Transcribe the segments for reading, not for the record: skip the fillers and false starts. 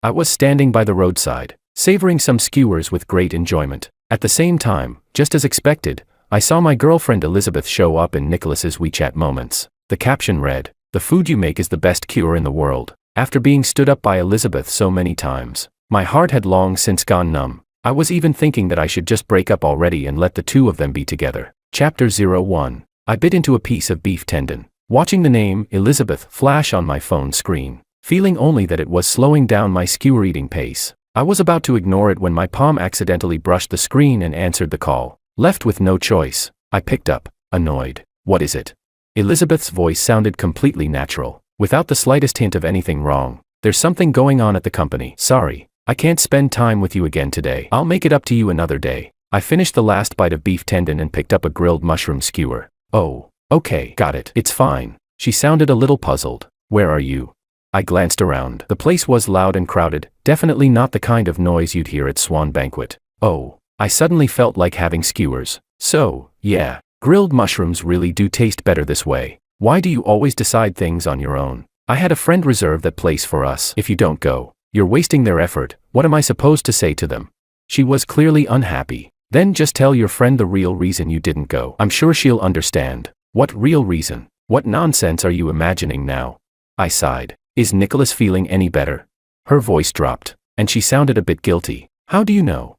I was standing by the roadside, savoring some skewers with great enjoyment. At the same time, just as expected, I saw my girlfriend Elizabeth show up in Nicholas's WeChat moments. The caption read, "The food you make is the best cure in the world." After being stood up by Elizabeth so many times, my heart had long since gone numb. I was even thinking that I should just break up already and let the two of them be together. Chapter 01. I bit into a piece of beef tendon, watching the name, Elizabeth, flash on my phone screen, feeling only that it was slowing down my skewer eating pace. I was about to ignore it when my palm accidentally brushed the screen and answered the call. Left with no choice, I picked up, annoyed. "What is it?" Elizabeth's voice sounded completely natural, without the slightest hint of anything wrong. "There's something going on at the company. Sorry, I can't spend time with you again today. I'll make it up to you another day." I finished the last bite of beef tendon and picked up a grilled mushroom skewer. "Oh, okay, got it. It's fine." She sounded a little puzzled. "Where are you?" I glanced around. The place was loud and crowded, definitely not the kind of noise you'd hear at Swan Banquet. Oh, I suddenly felt like having skewers. So, yeah, grilled mushrooms really do taste better this way. Why do you always decide things on your own? I had a friend reserve that place for us. If you don't go, you're wasting their effort. What am I supposed to say to them? She was clearly unhappy. Then just tell your friend the real reason you didn't go. I'm sure she'll understand. What real reason? What nonsense are you imagining now? I sighed. Is Nicholas feeling any better? Her voice dropped, and she sounded a bit guilty. How do you know?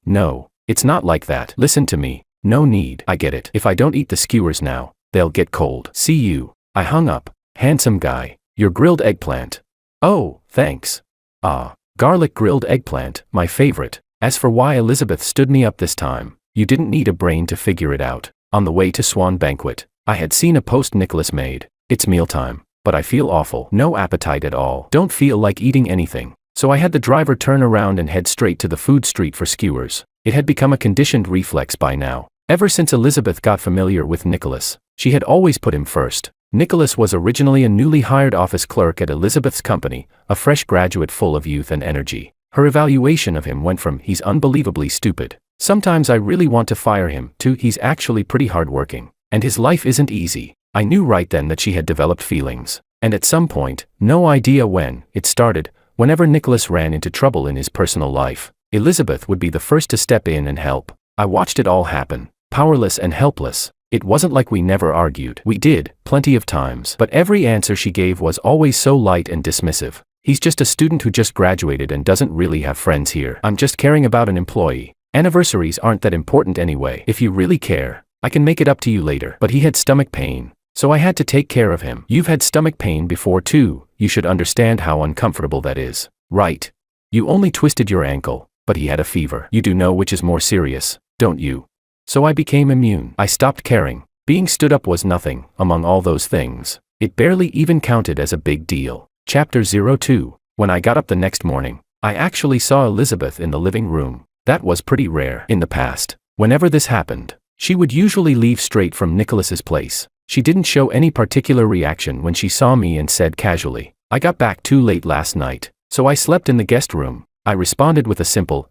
No, it's not like that. Listen to me. No need. I get it. If I don't eat the skewers now, they'll get cold. See you. I hung up. Handsome guy. Your grilled eggplant. Oh, thanks. Ah, garlic grilled eggplant, my favorite. As for why Elizabeth stood me up this time, you didn't need a brain to figure it out. On the way to Swan Banquet, I had seen a post Nicholas made. It's mealtime, but I feel awful. No appetite at all. Don't feel like eating anything. So I had the driver turn around and head straight to the food street for skewers. It had become a conditioned reflex by now. Ever since Elizabeth got familiar with Nicholas, she had always put him first. Nicholas was originally a newly hired office clerk at Elizabeth's company, a fresh graduate full of youth and energy. Her evaluation of him went from "he's unbelievably stupid, sometimes I really want to fire him," to "he's actually pretty hardworking, and his life isn't easy." I knew right then that she had developed feelings, and at some point, no idea when, it started. Whenever Nicholas ran into trouble in his personal life, Elizabeth would be the first to step in and help. I watched it all happen, powerless and helpless. It wasn't like we never argued. We did, plenty of times. But every answer she gave was always so light and dismissive. "He's just a student who just graduated and doesn't really have friends here. I'm just caring about an employee. Anniversaries aren't that important anyway. If you really care, I can make it up to you later." But he had stomach pain, so I had to take care of him. You've had stomach pain before too. You should understand how uncomfortable that is. Right? You only twisted your ankle, but he had a fever. You do know which is more serious, don't you? So I became immune. I stopped caring. Being stood up was nothing, among all those things. It barely even counted as a big deal. Chapter 02. When I got up the next morning, I actually saw Elizabeth in the living room. That was pretty rare. In the past, whenever this happened, she would usually leave straight from Nicholas's place. She didn't show any particular reaction when she saw me and said casually, "I got back too late last night, so I slept in the guest room." I responded with a simple,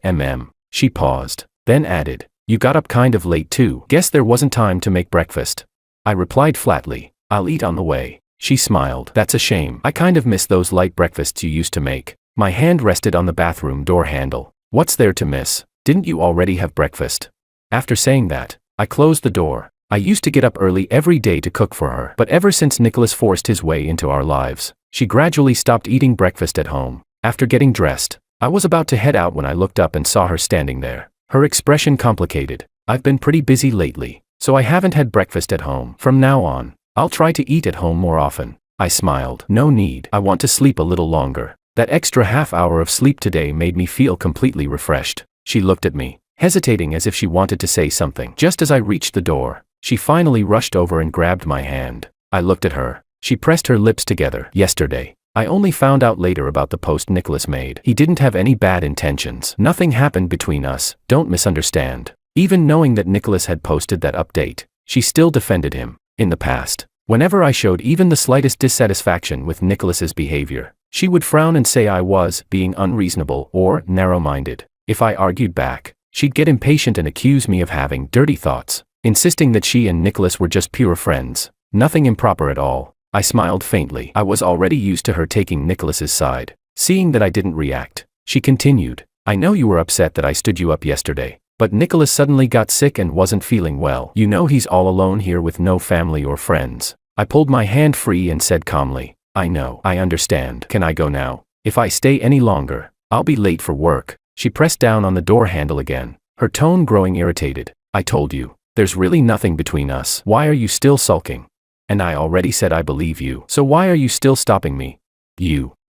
She paused, then added, "You got up kind of late too. Guess there wasn't time to make breakfast." I replied flatly, "I'll eat on the way." She smiled. "That's a shame. I kind of miss those light breakfasts you used to make." My hand rested on the bathroom door handle. "What's there to miss? Didn't you already have breakfast?" After saying that, I closed the door. I used to get up early every day to cook for her. But ever since Nicholas forced his way into our lives, she gradually stopped eating breakfast at home. After getting dressed, I was about to head out when I looked up and saw her standing there. Her expression complicated. "I've been pretty busy lately, so I haven't had breakfast at home. From now on, I'll try to eat at home more often." I smiled. "No need. I want to sleep a little longer." That extra half hour of sleep today made me feel completely refreshed. She looked at me, hesitating as if she wanted to say something. Just as I reached the door, she finally rushed over and grabbed my hand. I looked at her. She pressed her lips together. "Yesterday, I only found out later about the post Nicholas made. He didn't have any bad intentions. Nothing happened between us, don't misunderstand." Even knowing that Nicholas had posted that update, she still defended him. In the past, whenever I showed even the slightest dissatisfaction with Nicholas's behavior, she would frown and say I was being unreasonable or narrow-minded. If I argued back, she'd get impatient and accuse me of having dirty thoughts, insisting that she and Nicholas were just pure friends, nothing improper at all. I smiled faintly. I was already used to her taking Nicholas's side. Seeing that I didn't react, she continued, I know you were upset that I stood you up yesterday, but Nicholas suddenly got sick and wasn't feeling well. You know he's all alone here with no family or friends. I pulled my hand free and said calmly, I know, I understand. Can I go now? If I stay any longer, I'll be late for work. She pressed down on the door handle again, her tone growing irritated. I told you, there's really nothing between us. Why are you still sulking? And I already said I believe you. So why are you still stopping me?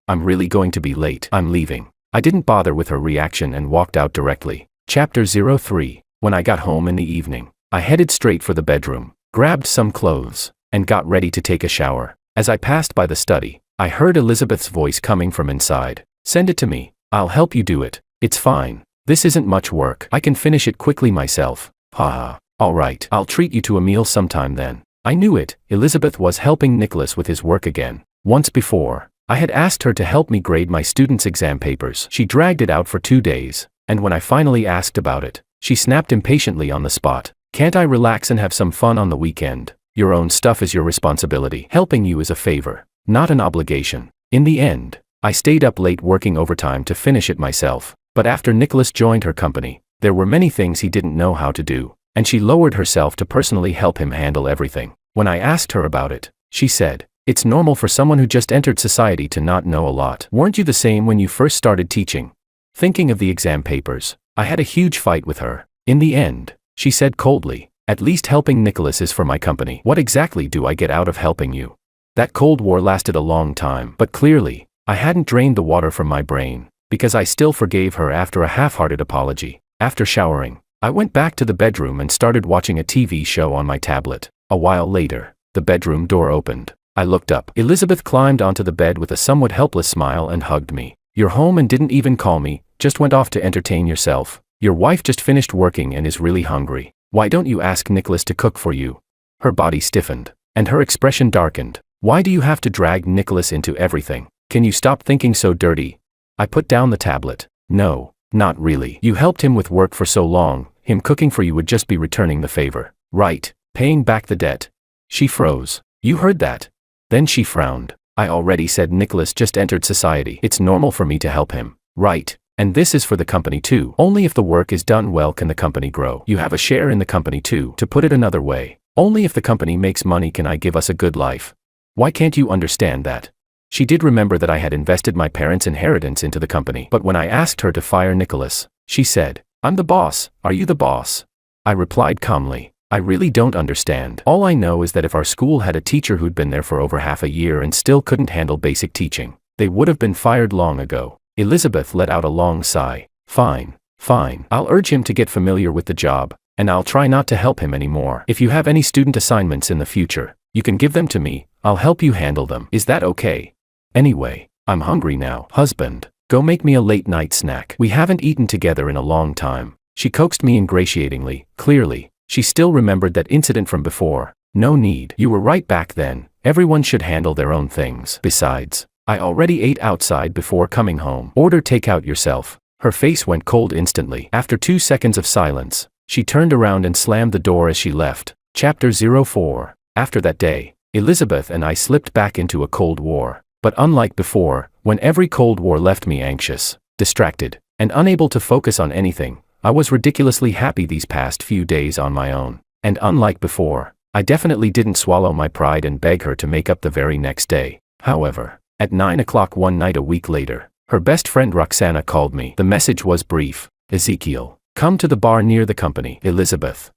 I'm really going to be late. I'm leaving. I didn't bother with her reaction and walked out directly. Chapter 03. When I got home in the evening, I headed straight for the bedroom, grabbed some clothes, and got ready to take a shower. As I passed by the study, I heard Elizabeth's voice coming from inside. Send it to me. I'll help you do it. It's fine. This isn't much work. I can finish it quickly myself. Haha. Alright, I'll treat you to a meal sometime then. I knew it. Elizabeth was helping Nicholas with his work again. Once before, I had asked her to help me grade my students' exam papers. She dragged it out for 2 days, and when I finally asked about it, she snapped impatiently on the spot. Can't I relax and have some fun on the weekend? Your own stuff is your responsibility. Helping you is a favor, not an obligation. In the end, I stayed up late working overtime to finish it myself, but after Nicholas joined her company, there were many things he didn't know how to do, and she lowered herself to personally help him handle everything. When I asked her about it, she said, it's normal for someone who just entered society to not know a lot. Weren't you the same when you first started teaching? Thinking of the exam papers, I had a huge fight with her. In the end, she said coldly, at least helping Nicholas is for my company. What exactly do I get out of helping you? That Cold War lasted a long time, but clearly, I hadn't drained the water from my brain, because I still forgave her after a half-hearted apology. After showering, I went back to the bedroom and started watching a TV show on my tablet. A while later, the bedroom door opened. I looked up. Elizabeth climbed onto the bed with a somewhat helpless smile and hugged me. You're home and didn't even call me, just went off to entertain yourself. Your wife just finished working and is really hungry. Why don't you ask Nicholas to cook for you? Her body stiffened, and her expression darkened. Why do you have to drag Nicholas into everything? Can you stop thinking so dirty? I put down the tablet. No, not really. You helped him with work for so long, him cooking for you would just be returning the favor. Right, paying back the debt. She froze. You heard that? Then she frowned. I already said Nicholas just entered society. It's normal for me to help him. Right, and this is for the company too. Only if the work is done well can the company grow. You have a share in the company too. To put it another way, only if the company makes money can I give us a good life. Why can't you understand that? She did remember that I had invested my parents' inheritance into the company. But when I asked her to fire Nicholas, she said, I'm the boss. Are you the boss? I replied calmly, I really don't understand. All I know is that if our school had a teacher who'd been there for over half a year and still couldn't handle basic teaching, they would have been fired long ago. Elizabeth let out a long sigh. Fine. I'll urge him to get familiar with the job, and I'll try not to help him anymore. If you have any student assignments in the future, you can give them to me. I'll help you handle them. Is that okay? Anyway, I'm hungry now. Husband, go make me a late-night snack. We haven't eaten together in a long time. She coaxed me ingratiatingly. Clearly, she still remembered that incident from before. No need. You were right back then. Everyone should handle their own things. Besides, I already ate outside before coming home. Order takeout yourself. Her face went cold instantly. After 2 seconds of silence, she turned around and slammed the door as she left. Chapter 04. After that day, Elizabeth and I slipped back into a Cold War. But unlike before, when every Cold War left me anxious, distracted, and unable to focus on anything, I was ridiculously happy these past few days on my own. And unlike before, I definitely didn't swallow my pride and beg her to make up the very next day. However, at 9 o'clock one night a week later, her best friend Roxana called me. The message was brief. Ezekiel, come to the bar near the company. Elizabeth.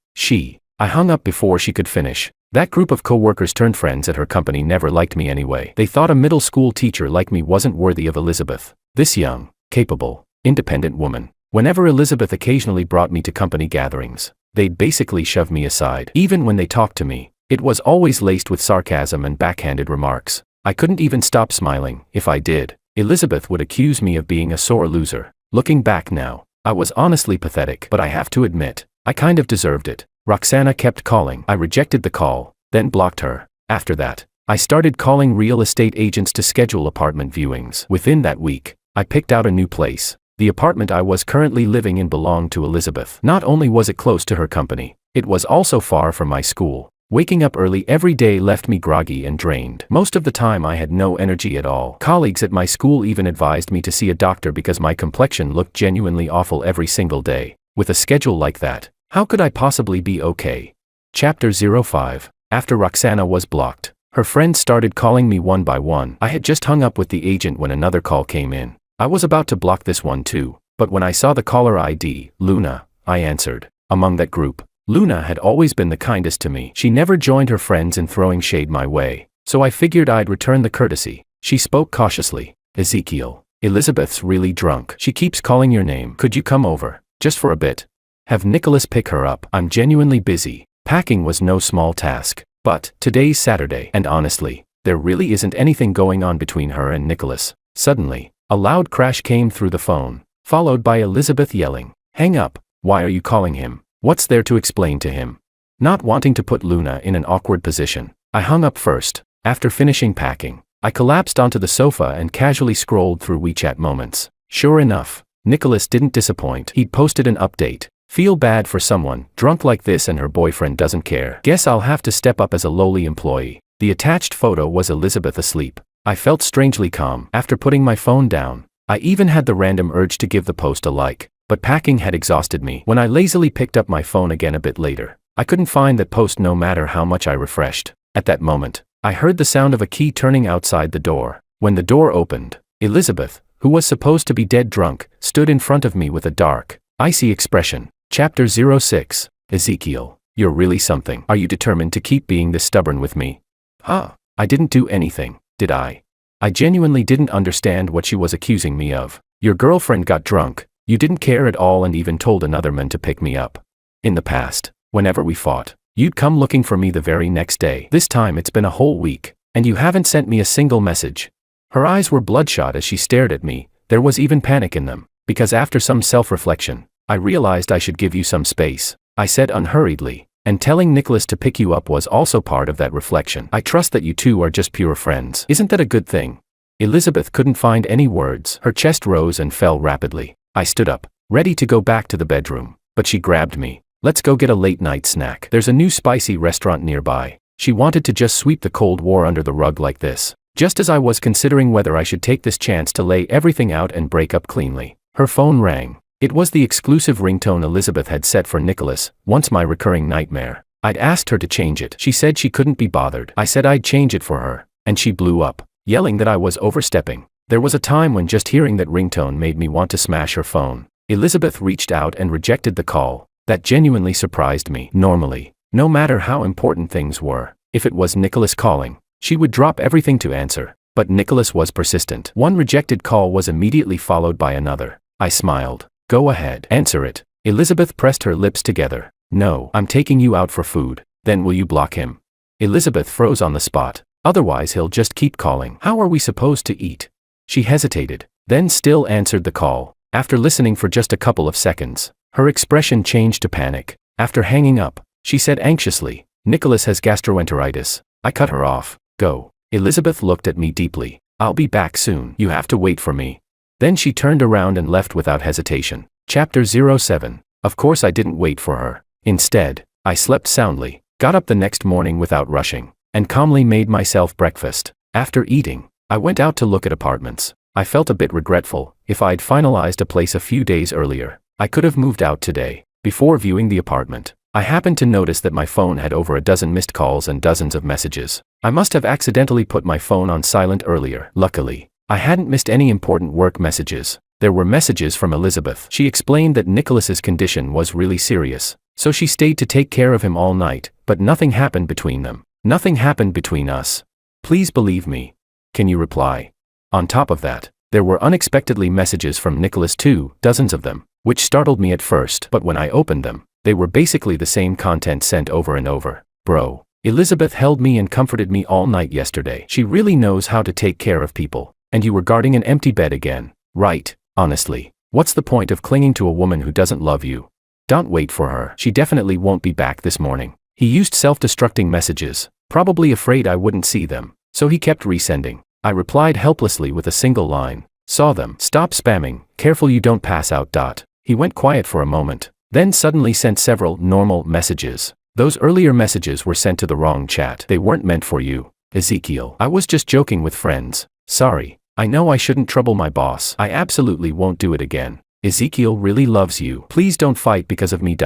I hung up before she could finish. That group of co-workers turned friends at her company never liked me anyway. They thought a middle school teacher like me wasn't worthy of Elizabeth. This young, capable, independent woman. Whenever Elizabeth occasionally brought me to company gatherings, they'd basically shove me aside. Even when they talked to me, it was always laced with sarcasm and backhanded remarks. I couldn't even stop smiling. If I did, Elizabeth would accuse me of being a sore loser. Looking back now, I was honestly pathetic, but I have to admit, I kind of deserved it. Roxana kept calling. I rejected the call, then blocked her. After that, I started calling real estate agents to schedule apartment viewings. Within that week, I picked out a new place. The apartment I was currently living in belonged to Elizabeth. Not only was it close to her company, it was also far from my school. Waking up early every day left me groggy and drained. Most of the time I had no energy at all. Colleagues at my school even advised me to see a doctor because my complexion looked genuinely awful every single day. With a schedule like that, how could I possibly be okay? Chapter 05. After Roxana was blocked, her friends started calling me one by one. I had just hung up with the agent when another call came in. I was about to block this one too, but when I saw the caller ID, Luna, I answered. Among that group, Luna had always been the kindest to me. She never joined her friends in throwing shade my way, so I figured I'd return the courtesy. She spoke cautiously. Ezekiel, Elizabeth's really drunk. She keeps calling your name. Could you come over, just for a bit? Have Nicholas pick her up. I'm genuinely busy. Packing was no small task, but today's Saturday, and honestly, there really isn't anything going on between her and Nicholas. Suddenly, a loud crash came through the phone, followed by Elizabeth yelling, "Hang up, why are you calling him? What's there to explain to him?" Not wanting to put Luna in an awkward position, I hung up first. After finishing packing, I collapsed onto the sofa and casually scrolled through WeChat moments. Sure enough, Nicholas didn't disappoint. He'd posted an update. Feel bad for someone drunk like this and her boyfriend doesn't care. Guess I'll have to step up as a lowly employee. The attached photo was Elizabeth asleep. I felt strangely calm. After putting my phone down, I even had the random urge to give the post a like. But packing had exhausted me. When I lazily picked up my phone again a bit later, I couldn't find that post no matter how much I refreshed. At that moment, I heard the sound of a key turning outside the door. When the door opened, Elizabeth, who was supposed to be dead drunk, stood in front of me with a dark, icy expression. Chapter 06. Ezekiel, you're really something. Are you determined to keep being this stubborn with me? I didn't do anything, did I? I genuinely didn't understand what she was accusing me of. Your girlfriend got drunk. You didn't care at all and even told another man to pick me up. In the past, whenever we fought, you'd come looking for me the very next day. This time it's been a whole week, and you haven't sent me a single message. Her eyes were bloodshot as she stared at me. There was even panic in them, because after some self-reflection, I realized I should give you some space, I said unhurriedly, and telling Nicholas to pick you up was also part of that reflection. I trust that you two are just pure friends. Isn't that a good thing? Elizabeth couldn't find any words. Her chest rose and fell rapidly. I stood up, ready to go back to the bedroom, but she grabbed me. Let's go get a late-night snack. There's a new spicy restaurant nearby. She wanted to just sweep the Cold War under the rug like this. Just as I was considering whether I should take this chance to lay everything out and break up cleanly, her phone rang. It was the exclusive ringtone Elizabeth had set for Nicholas, once my recurring nightmare. I'd asked her to change it. She said she couldn't be bothered. I said I'd change it for her, and she blew up, yelling that I was overstepping. There was a time when just hearing that ringtone made me want to smash her phone. Elizabeth reached out and rejected the call. That genuinely surprised me. Normally, no matter how important things were, if it was Nicholas calling, she would drop everything to answer. But Nicholas was persistent. One rejected call was immediately followed by another. I smiled. Go ahead. Answer it. Elizabeth pressed her lips together. No, I'm taking you out for food. Then will you block him? Elizabeth froze on the spot. Otherwise he'll just keep calling. How are we supposed to eat? She hesitated, then still answered the call. After listening for just a couple of seconds, her expression changed to panic. After hanging up, she said anxiously, Nicholas has gastroenteritis. I cut her off. Go. Elizabeth looked at me deeply. I'll be back soon. You have to wait for me. Then she turned around and left without hesitation. Chapter 07. Of course I didn't wait for her. Instead, I slept soundly, got up the next morning without rushing, and calmly made myself breakfast. After eating, I went out to look at apartments. I felt a bit regretful. If I'd finalized a place a few days earlier, I could have moved out today. Before viewing the apartment, I happened to notice that my phone had over a dozen missed calls and dozens of messages. I must have accidentally put my phone on silent earlier. Luckily, I hadn't missed any important work messages. There were messages from Elizabeth. She explained that Nicholas's condition was really serious, so she stayed to take care of him all night, but nothing happened between them. Nothing happened between us. Please believe me. Can you reply? On top of that, there were unexpectedly messages from Nicholas too, dozens of them, which startled me at first, but when I opened them, they were basically the same content sent over and over. Bro, Elizabeth held me and comforted me all night yesterday. She really knows how to take care of people. And you were guarding an empty bed again, right? Honestly, what's the point of clinging to a woman who doesn't love you? Don't wait for her. She definitely won't be back this morning. He used self-destructing messages, probably afraid I wouldn't see them, so he kept resending. I replied helplessly with a single line. Saw them. Stop spamming. Careful you don't pass out. He went quiet for a moment, then suddenly sent several normal messages. Those earlier messages were sent to the wrong chat. They weren't meant for you, Ezekiel. I was just joking with friends. Sorry. I know I shouldn't trouble my boss. I absolutely won't do it again. Ezekiel really loves you. Please don't fight because of me.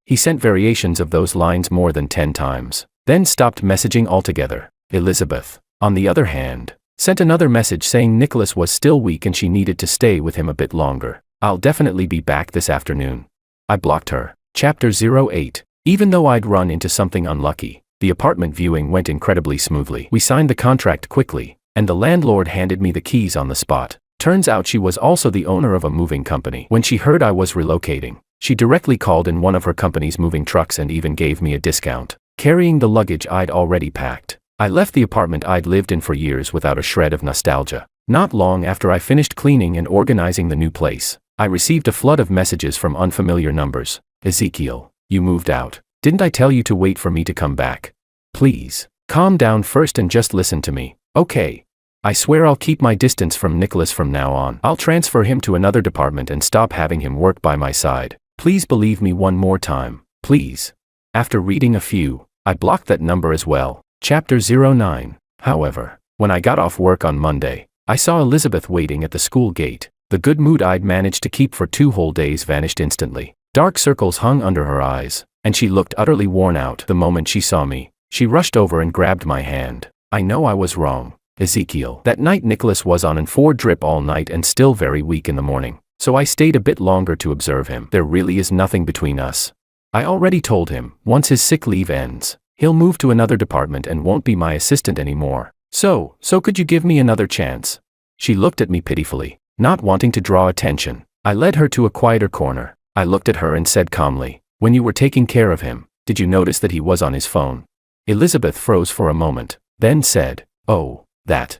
He sent variations of those lines more than 10 times. Then stopped messaging altogether. Elizabeth, on the other hand, sent another message saying Nicholas was still weak and she needed to stay with him a bit longer. I'll definitely be back this afternoon. I blocked her. Chapter 08. Even though I'd run into something unlucky, the apartment viewing went incredibly smoothly. We signed the contract quickly, and the landlord handed me the keys on the spot. Turns out she was also the owner of a moving company. When she heard I was relocating, she directly called in one of her company's moving trucks and even gave me a discount, carrying the luggage I'd already packed. I left the apartment I'd lived in for years without a shred of nostalgia. Not long after I finished cleaning and organizing the new place, I received a flood of messages from unfamiliar numbers. Ezekiel, you moved out. Didn't I tell you to wait for me to come back? Please, calm down first and just listen to me, okay? I swear I'll keep my distance from Nicholas from now on. I'll transfer him to another department and stop having him work by my side. Please believe me one more time, please. After reading a few, I blocked that number as well. Chapter 09. However, when I got off work on Monday, I saw Elizabeth waiting at the school gate. The good mood I'd managed to keep for 2 whole days vanished instantly. Dark circles hung under her eyes, and she looked utterly worn out. The moment she saw me, she rushed over and grabbed my hand. I know I was wrong, Ezekiel. That night Nicholas was on an 4-drip all night and still very weak in the morning, so I stayed a bit longer to observe him. There really is nothing between us. I already told him, once his sick leave ends, he'll move to another department and won't be my assistant anymore. So could you give me another chance? She looked at me pitifully, not wanting to draw attention. I led her to a quieter corner. I looked at her and said calmly, when you were taking care of him, did you notice that he was on his phone? Elizabeth froze for a moment, then said, oh, that.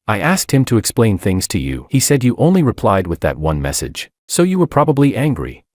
I asked him to explain things to you. He said you only replied with that one message, so you were probably angry.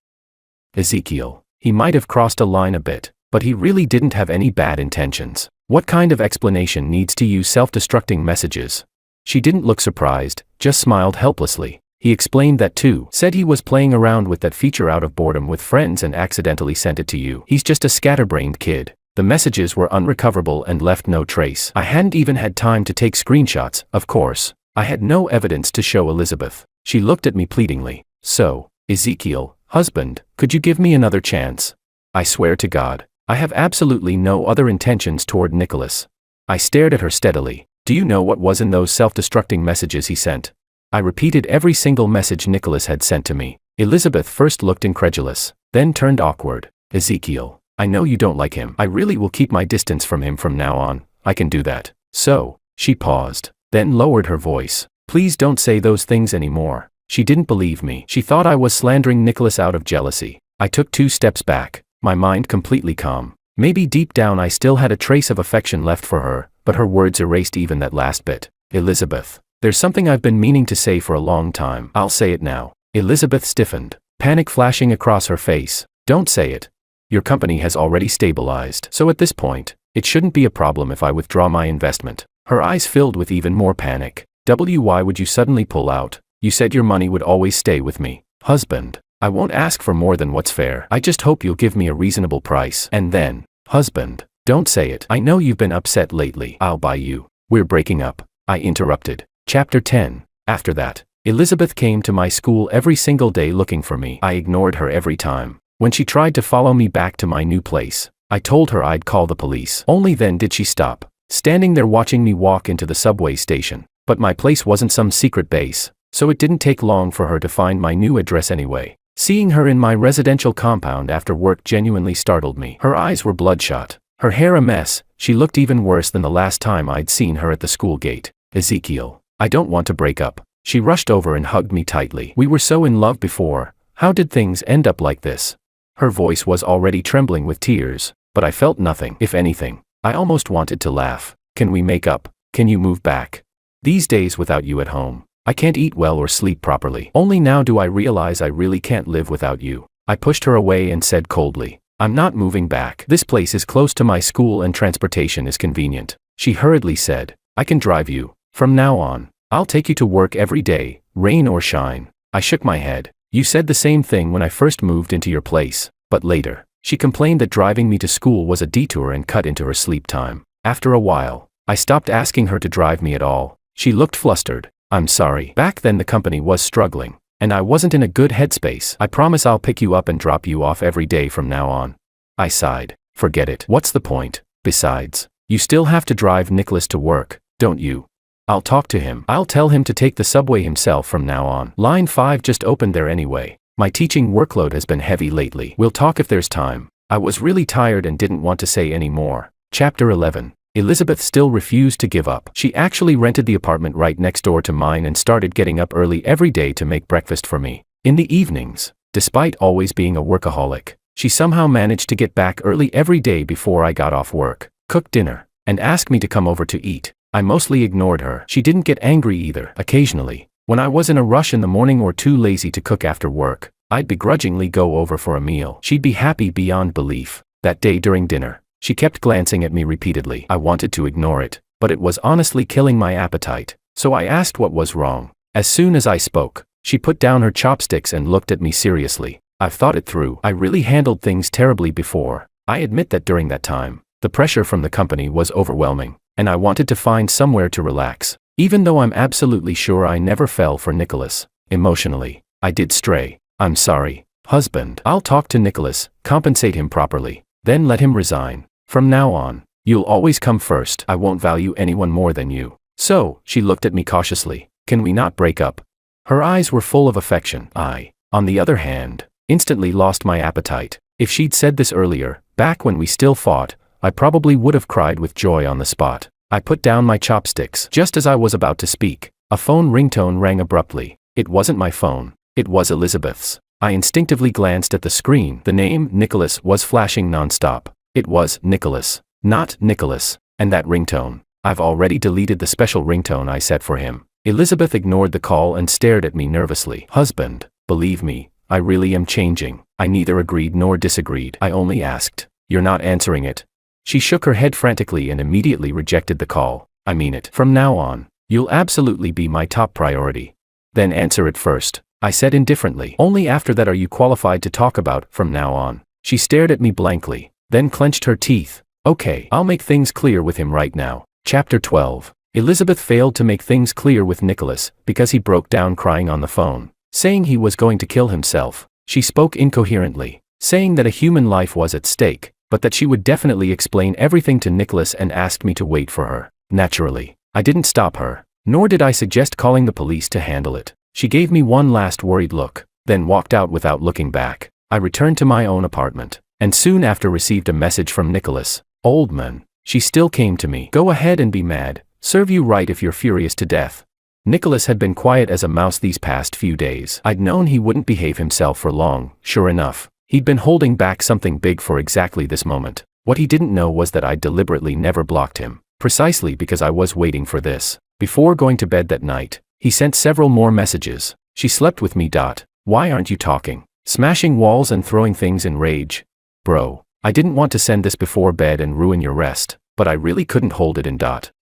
Ezekiel, he might have crossed a line a bit, but he really didn't have any bad intentions. What kind of explanation needs to use self-destructing messages? She didn't look surprised, just smiled helplessly. He explained that too, said he was playing around with that feature out of boredom with friends and accidentally sent it to you. He's just a scatterbrained kid. The messages were unrecoverable and left no trace. I hadn't even had time to take screenshots, of course. I had no evidence to show Elizabeth. She looked at me pleadingly. So, Ezekiel, husband, could you give me another chance? I swear to God, I have absolutely no other intentions toward Nicholas. I stared at her steadily. Do you know what was in those self-destructing messages he sent? I repeated every single message Nicholas had sent to me. Elizabeth first looked incredulous, then turned awkward. Ezekiel, I know you don't like him. I really will keep my distance from him from now on. I can do that. So, she paused, then lowered her voice. Please don't say those things anymore. She didn't believe me. She thought I was slandering Nicholas out of jealousy. I took 2 steps back, my mind completely calm. Maybe deep down I still had a trace of affection left for her, but her words erased even that last bit. Elizabeth, there's something I've been meaning to say for a long time. I'll say it now. Elizabeth stiffened, panic flashing across her face. Don't say it. Your company has already stabilized, so at this point, it shouldn't be a problem if I withdraw my investment. Her eyes filled with even more panic. Why would you suddenly pull out? You said your money would always stay with me. Husband, I won't ask for more than what's fair. I just hope you'll give me a reasonable price. And then, husband, don't say it. I know you've been upset lately. I'll buy you. We're breaking up. I interrupted. Chapter 10. After that, Elizabeth came to my school every single day looking for me. I ignored her every time. When she tried to follow me back to my new place, I told her I'd call the police. Only then did she stop, standing there watching me walk into the subway station. But my place wasn't some secret base, so it didn't take long for her to find my new address anyway. Seeing her in my residential compound after work genuinely startled me. Her eyes were bloodshot, her hair a mess. She looked even worse than the last time I'd seen her at the school gate. Ezekiel, I don't want to break up. She rushed over and hugged me tightly. We were so in love before. How did things end up like this? Her voice was already trembling with tears, but I felt nothing. If anything, I almost wanted to laugh. Can we make up? Can you move back? These days without you at home, I can't eat well or sleep properly. Only now do I realize I really can't live without you. I pushed her away and said coldly, I'm not moving back. This place is close to my school and transportation is convenient. She hurriedly said, I can drive you. From now on, I'll take you to work every day, rain or shine. I shook my head. You said the same thing when I first moved into your place, but later, She complained that driving me to school was a detour and cut into her sleep time. After a while, I stopped asking her to drive me at all. She looked flustered. I'm sorry. Back then the company was struggling, and I wasn't in a good headspace. I promise I'll pick you up and drop you off every day from now on. I sighed. Forget it. What's the point? Besides, you still have to drive Nicholas to work, don't you? I'll talk to him. I'll tell him to take the subway himself from now on. Line 5 just opened there anyway. My teaching workload has been heavy lately. We'll talk if there's time. I was really tired and didn't want to say any more. Chapter 11. Elizabeth still refused to give up. She actually rented the apartment right next door to mine and started getting up early every day to make breakfast for me. In the evenings, despite always being a workaholic, she somehow managed to get back early every day before I got off work, cook dinner, and ask me to come over to eat. I mostly ignored her. She didn't get angry either. Occasionally, when I was in a rush in the morning or too lazy to cook after work, I'd begrudgingly go over for a meal. She'd be happy beyond belief. That day during dinner, she kept glancing at me repeatedly. I wanted to ignore it, but it was honestly killing my appetite, so I asked what was wrong. As soon as I spoke, she put down her chopsticks and looked at me seriously. I've thought it through. I really handled things terribly before. I admit that during that time, the pressure from the company was overwhelming, and I wanted to find somewhere to relax. Even though I'm absolutely sure I never fell for Nicholas, emotionally, I did stray. I'm sorry, husband. I'll talk to Nicholas, compensate him properly, then let him resign. From now on, you'll always come first. I won't value anyone more than you. So, she looked at me cautiously. Can we not break up? Her eyes were full of affection. I, on the other hand, instantly lost my appetite. If she'd said this earlier, back when we still fought, I probably would have cried with joy on the spot. I put down my chopsticks. Just as I was about to speak, a phone ringtone rang abruptly. It wasn't my phone. It was Elizabeth's. I instinctively glanced at the screen. The name Nicholas was flashing nonstop. It was Nicholas, not Nicholas, and that ringtone. I've already deleted the special ringtone I set for him. Elizabeth ignored the call and stared at me nervously. Husband, believe me, I really am changing. I neither agreed nor disagreed. I only asked. You're not answering it. She shook her head frantically and immediately rejected the call. I mean it. From now on, you'll absolutely be my top priority. Then answer it first, I said indifferently. Only after that are you qualified to talk about from now on. She stared at me blankly, then clenched her teeth. Okay, I'll make things clear with him right now. Chapter 12. Elizabeth failed to make things clear with Nicholas because he broke down crying on the phone, saying he was going to kill himself. She spoke incoherently, saying that a human life was at stake, but that she would definitely explain everything to Nicholas and asked me to wait for her. Naturally, I didn't stop her, nor did I suggest calling the police to handle it. She gave me one last worried look, then walked out without looking back. I returned to my own apartment, and soon after received a message from Nicholas. Old man, she still came to me. Go ahead and be mad. Serve you right if you're furious to death. Nicholas had been quiet as a mouse these past few days. I'd known he wouldn't behave himself for long. Sure enough, he'd been holding back something big for exactly this moment. What he didn't know was that I deliberately never blocked him, precisely because I was waiting for this. Before going to bed that night, he sent several more messages. She slept with me. Why aren't you talking? Smashing walls and throwing things in rage. Bro, I didn't want to send this before bed and ruin your rest, but I really couldn't hold it in.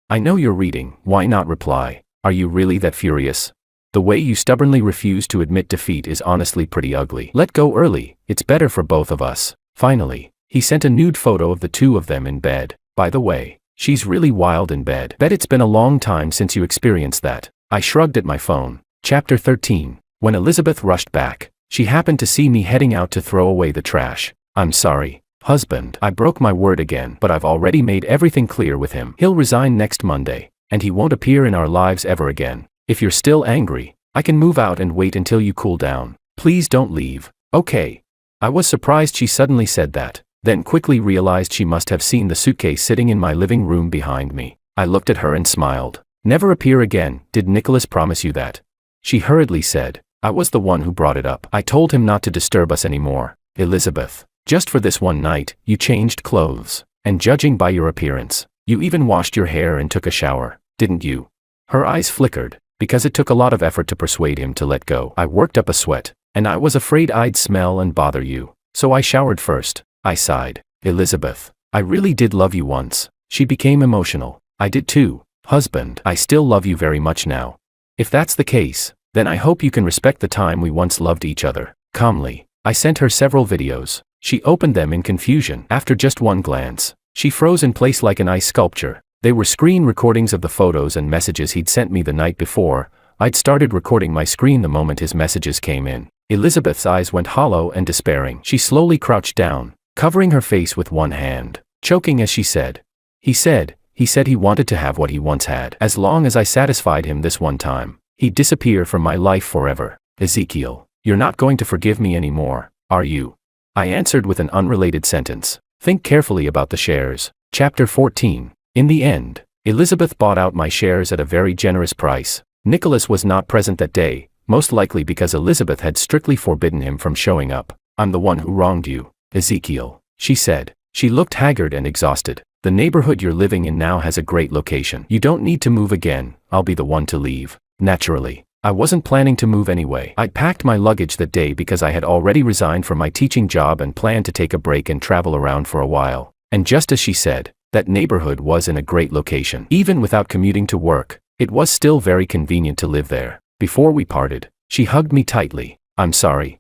I know you're reading. Why not reply? Are you really that furious? The way you stubbornly refuse to admit defeat is honestly pretty ugly. Let go early. It's better for both of us. Finally, he sent a nude photo of the two of them in bed. By the way, she's really wild in bed. Bet it's been a long time since you experienced that. I shrugged at my phone. Chapter 13. When Elizabeth rushed back, she happened to see me heading out to throw away the trash. I'm sorry, husband. I broke my word again, but I've already made everything clear with him. He'll resign next Monday, and he won't appear in our lives ever again. If you're still angry, I can move out and wait until you cool down. Please don't leave. Okay. I was surprised she suddenly said that, then quickly realized she must have seen the suitcase sitting in my living room behind me. I looked at her and smiled. Never appear again. Did Nicholas promise you that? She hurriedly said. I was the one who brought it up. I told him not to disturb us anymore. Elizabeth, just for this one night, you changed clothes, and judging by your appearance, you even washed your hair and took a shower, didn't you? Her eyes flickered, because it took a lot of effort to persuade him to let go. I worked up a sweat, and I was afraid I'd smell and bother you, so I showered first. I sighed. Elizabeth, I really did love you once. She became emotional. I did too. Husband, I still love you very much now. If that's the case, then I hope you can respect the time we once loved each other. Calmly, I sent her several videos, She opened them in confusion. After just one glance, she froze in place like an ice sculpture. They were screen recordings of the photos and messages he'd sent me the night before. I'd started recording my screen the moment his messages came in. Elizabeth's eyes went hollow and despairing. She slowly crouched down, covering her face with one hand, choking as she said, He said he wanted to have what he once had. As long as I satisfied him this one time, he'd disappear from my life forever. Ezekiel, you're not going to forgive me anymore, are you? I answered with an unrelated sentence. Think carefully about the shares. Chapter 14. In the end, Elizabeth bought out my shares at a very generous price. Nicholas was not present that day, most likely because Elizabeth had strictly forbidden him from showing up. I'm the one who wronged you, Ezekiel, she said. She looked haggard and exhausted. The neighborhood you're living in now has a great location. You don't need to move again. I'll be the one to leave. Naturally, I wasn't planning to move anyway. I'd packed my luggage that day because I had already resigned from my teaching job and planned to take a break and travel around for a while. And just as she said, that neighborhood was in a great location. Even without commuting to work, it was still very convenient to live there. Before we parted, she hugged me tightly. I'm sorry.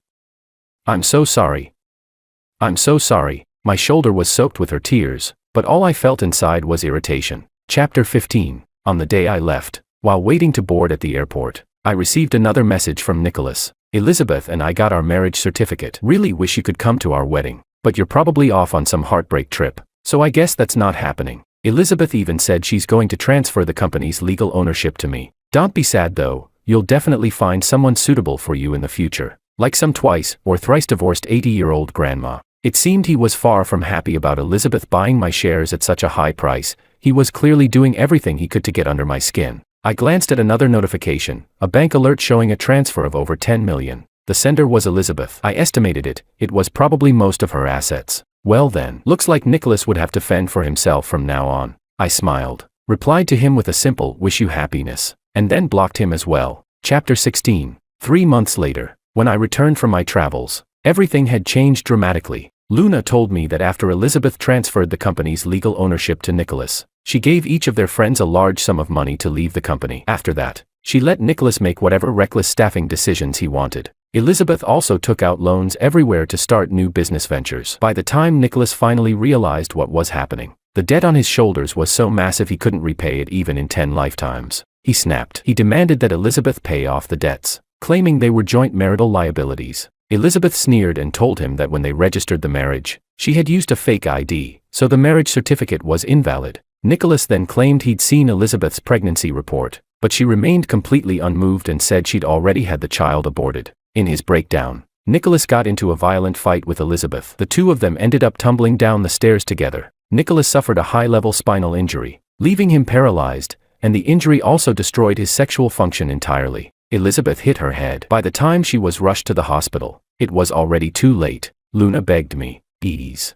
I'm so sorry. I'm so sorry. My shoulder was soaked with her tears, but all I felt inside was irritation. Chapter 15. On the day I left, while waiting to board at the airport, I received another message from Nicholas. Elizabeth and I got our marriage certificate. Really wish you could come to our wedding, but you're probably off on some heartbreak trip, so I guess that's not happening. Elizabeth even said she's going to transfer the company's legal ownership to me. Don't be sad though, you'll definitely find someone suitable for you in the future, like some twice or thrice divorced 80-year-old grandma. It seemed he was far from happy about Elizabeth buying my shares at such a high price. He was clearly doing everything he could to get under my skin. I glanced at another notification, a bank alert showing a transfer of over 10 million. The sender was Elizabeth. I estimated it was probably most of her assets. Well then, looks like Nicholas would have to fend for himself from now on. I smiled, replied to him with a simple wish you happiness, and then blocked him as well. Chapter 16. 3 months later, when I returned from my travels, everything had changed dramatically. Luna told me that after Elizabeth transferred the company's legal ownership to Nicholas, she gave each of their friends a large sum of money to leave the company. After that, she let Nicholas make whatever reckless staffing decisions he wanted. Elizabeth also took out loans everywhere to start new business ventures. By the time Nicholas finally realized what was happening, the debt on his shoulders was so massive he couldn't repay it even in 10 lifetimes. He snapped. He demanded that Elizabeth pay off the debts, claiming they were joint marital liabilities. Elizabeth sneered and told him that when they registered the marriage, she had used a fake ID, so the marriage certificate was invalid. Nicholas then claimed he'd seen Elizabeth's pregnancy report, but she remained completely unmoved and said she'd already had the child aborted. In his breakdown, Nicholas got into a violent fight with Elizabeth. The two of them ended up tumbling down the stairs together. Nicholas suffered a high-level spinal injury, leaving him paralyzed, and the injury also destroyed his sexual function entirely. Elizabeth hit her head. By the time she was rushed to the hospital, it was already too late. Luna begged me, "Please,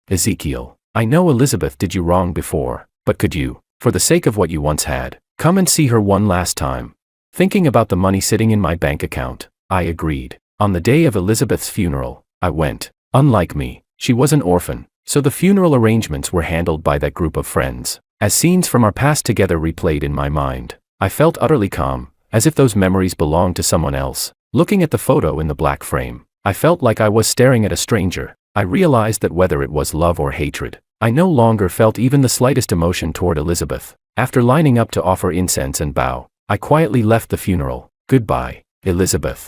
Ezekiel, I know Elizabeth did you wrong before, but could you, for the sake of what you once had, come and see her one last time?" Thinking about the money sitting in my bank account, I agreed. On the day of Elizabeth's funeral, I went. Unlike me, she was an orphan, so the funeral arrangements were handled by that group of friends. As scenes from our past together replayed in my mind, I felt utterly calm, as if those memories belonged to someone else. Looking at the photo in the black frame, I felt like I was staring at a stranger. I realized that whether it was love or hatred, I no longer felt even the slightest emotion toward Elizabeth. After lining up to offer incense and bow, I quietly left the funeral. Goodbye, Elizabeth.